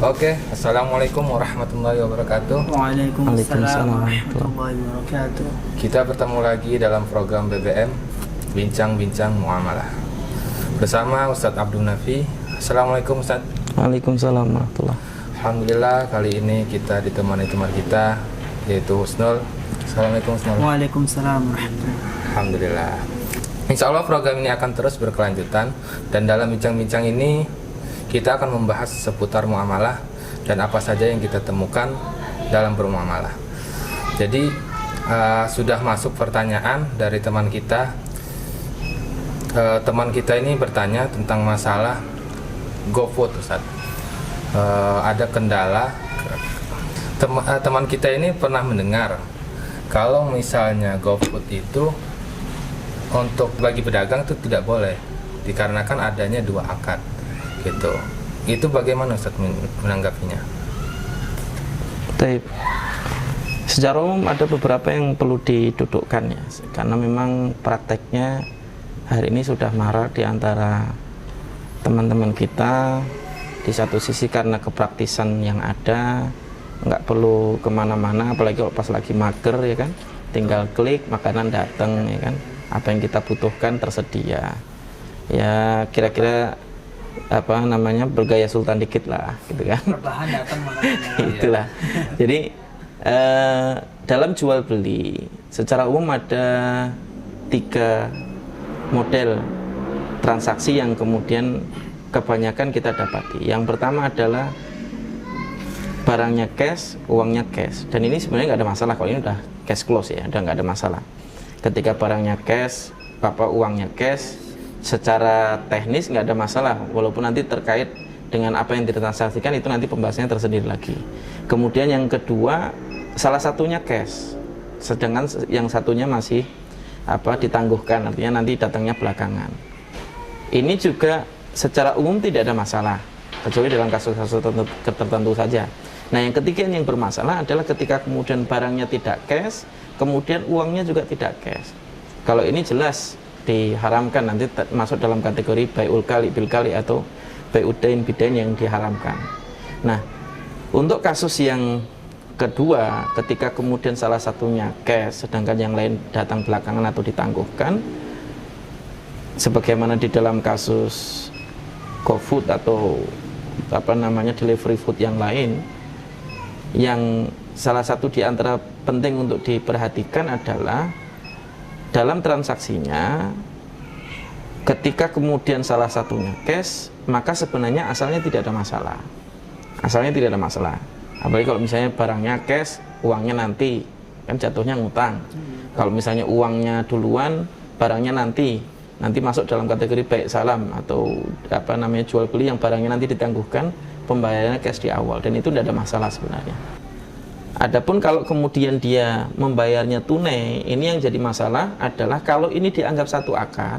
Oke, Assalamualaikum warahmatullahi wabarakatuh. Waalaikumsalam warahmatullahi wabarakatuh. Kita bertemu lagi dalam program BBM Bincang-Bincang Muamalah bersama Ustadz Abdul Nafi. Assalamualaikum Ustadz. Waalaikumsalam warahmatullahi. Alhamdulillah kali ini kita ditemani teman kita yaitu Husnul. Assalamualaikum Husnul. Waalaikumsalam warahmatullahi. Alhamdulillah. Insya Allah program ini akan terus berkelanjutan, dan dalam bincang-bincang ini kita akan membahas seputar muamalah dan apa saja yang kita temukan dalam bermuamalah. Jadi sudah masuk pertanyaan dari teman kita. Teman kita ini bertanya tentang masalah GoFood, Ustaz. Ada kendala. Teman kita ini pernah mendengar kalau misalnya GoFood itu untuk bagi pedagang itu tidak boleh dikarenakan adanya dua akad gitu. Itu bagaimana Ustaz menanggapinya? Baik. Secara umum ada beberapa yang perlu didudukkan ya, karena memang prakteknya hari ini sudah marak di antara teman-teman kita. Di satu sisi karena kepraktisan yang ada, nggak perlu kemana-mana, apalagi kalau pas lagi mager ya kan, tinggal klik makanan datang ya kan, apa yang kita butuhkan tersedia. Ya kira-kira apa namanya, bergaya sultan dikit lah gitu kan. Perbahan datang makanannya. Itulah. Jadi dalam jual beli secara umum ada 3 model transaksi yang kemudian kebanyakan kita dapati. Yang pertama adalah barangnya cash, uangnya cash. Dan ini sebenarnya nggak ada masalah kalau ini udah cash close ya, udah nggak ada masalah. Ketika barangnya cash, uangnya cash, secara teknis nggak ada masalah, walaupun nanti terkait dengan apa yang ditransaksikan itu nanti pembahasannya tersendiri lagi. Kemudian yang kedua, salah satunya cash, sedangkan yang satunya masih ditangguhkan, artinya nanti datangnya belakangan. Ini juga secara umum tidak ada masalah, kecuali dalam kasus-kasus tertentu saja. Nah yang ketiga yang bermasalah adalah ketika kemudian barangnya tidak cash, kemudian uangnya juga tidak cash. Kalau ini jelas diharamkan, nanti masuk dalam kategori bai'ul kali bil kali atau bai'udain bidain yang diharamkan. Nah, untuk kasus yang kedua, ketika kemudian salah satunya cash sedangkan yang lain datang belakangan atau ditangguhkan, sebagaimana di dalam kasus GoFood atau delivery food yang lain, yang salah satu di antara penting untuk diperhatikan adalah dalam transaksinya, ketika kemudian salah satunya cash, maka sebenarnya asalnya tidak ada masalah. Asalnya tidak ada masalah. Apalagi kalau misalnya barangnya cash, uangnya nanti, kan jatuhnya ngutang. Kalau misalnya uangnya duluan, barangnya nanti masuk dalam kategori baik salam atau jual beli yang barangnya nanti ditangguhkan, pembayarannya cash di awal, dan itu tidak ada masalah sebenarnya. Adapun kalau kemudian dia membayarnya tunai, ini yang jadi masalah adalah kalau ini dianggap satu akad.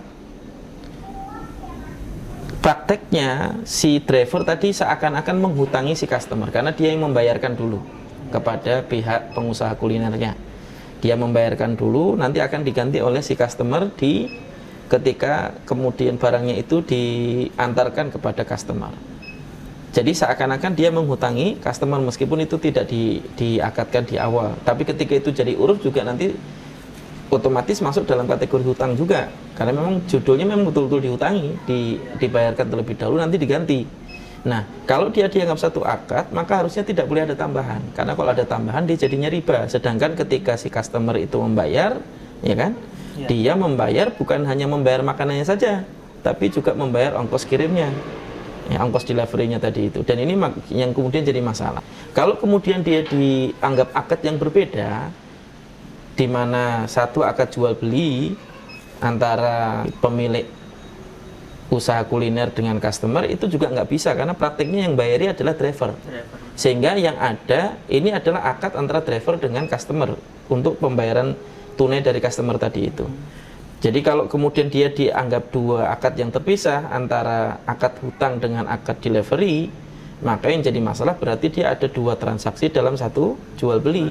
Prakteknya si driver tadi seakan-akan menghutangi si customer karena dia yang membayarkan dulu kepada pihak pengusaha kulinernya. Dia membayarkan dulu, nanti akan diganti oleh si customer ketika kemudian barangnya itu diantarkan kepada customer. Jadi seakan-akan dia menghutangi customer meskipun itu tidak diakadkan di awal. Tapi ketika itu jadi uruf juga nanti otomatis masuk dalam kategori hutang juga. Karena memang judulnya memang betul-betul dihutangi, dibayarkan terlebih dahulu nanti diganti. Nah, kalau dia dianggap satu akad, maka harusnya tidak boleh ada tambahan. Karena kalau ada tambahan dia jadinya riba. Sedangkan ketika si customer itu membayar, ya kan? Ya. Dia membayar bukan hanya membayar makanannya saja, tapi juga membayar ongkos kirimnya. Ya, ongkos delivery-nya tadi itu, dan ini yang kemudian jadi masalah. Kalau kemudian dia dianggap akad yang berbeda, di mana satu akad jual beli antara pemilik usaha kuliner dengan customer, itu juga nggak bisa karena praktiknya yang bayari adalah driver. Sehingga yang ada ini adalah akad antara driver dengan customer untuk pembayaran tunai dari customer tadi itu. Jadi kalau kemudian dia dianggap dua akad yang terpisah antara akad hutang dengan akad delivery, maka yang jadi masalah berarti dia ada dua transaksi dalam satu jual beli.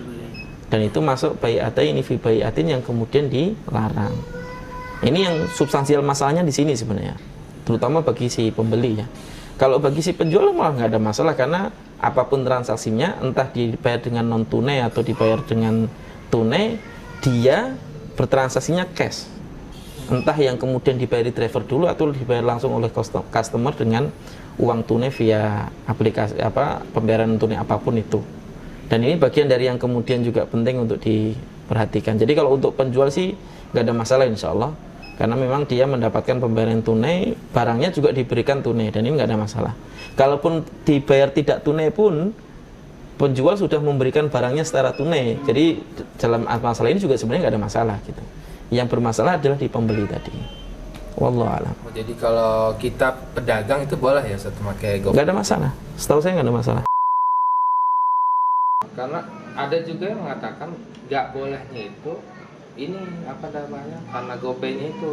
Dan itu masuk bai'atain fi bai'atin yang kemudian dilarang. Ini yang substansial masalahnya di sini sebenarnya, terutama bagi si pembeli ya. Kalau bagi si penjual malah nggak ada masalah karena apapun transaksinya, entah dibayar dengan non tunai atau dibayar dengan tunai, dia bertransaksinya cash. Entah yang kemudian dibayar driver dulu atau dibayar langsung oleh customer dengan uang tunai via aplikasi pembayaran tunai apapun itu. Dan ini bagian dari yang kemudian juga penting untuk diperhatikan. Jadi kalau untuk penjual sih nggak ada masalah insya Allah, karena memang dia mendapatkan pembayaran tunai, barangnya juga diberikan tunai, dan ini nggak ada masalah. Kalaupun dibayar tidak tunai pun, penjual sudah memberikan barangnya secara tunai. Jadi dalam masalah ini juga sebenarnya nggak ada masalah gitu. Yang bermasalah adalah di pembeli tadi. Wallahu a'lam. Jadi kalau kita pedagang itu boleh ya Ustaz pakai GoFood? Nggak ada masalah. Setahu saya nggak ada masalah. Karena ada juga yang mengatakan nggak bolehnya itu ini apa namanya, karena GoPay-nya itu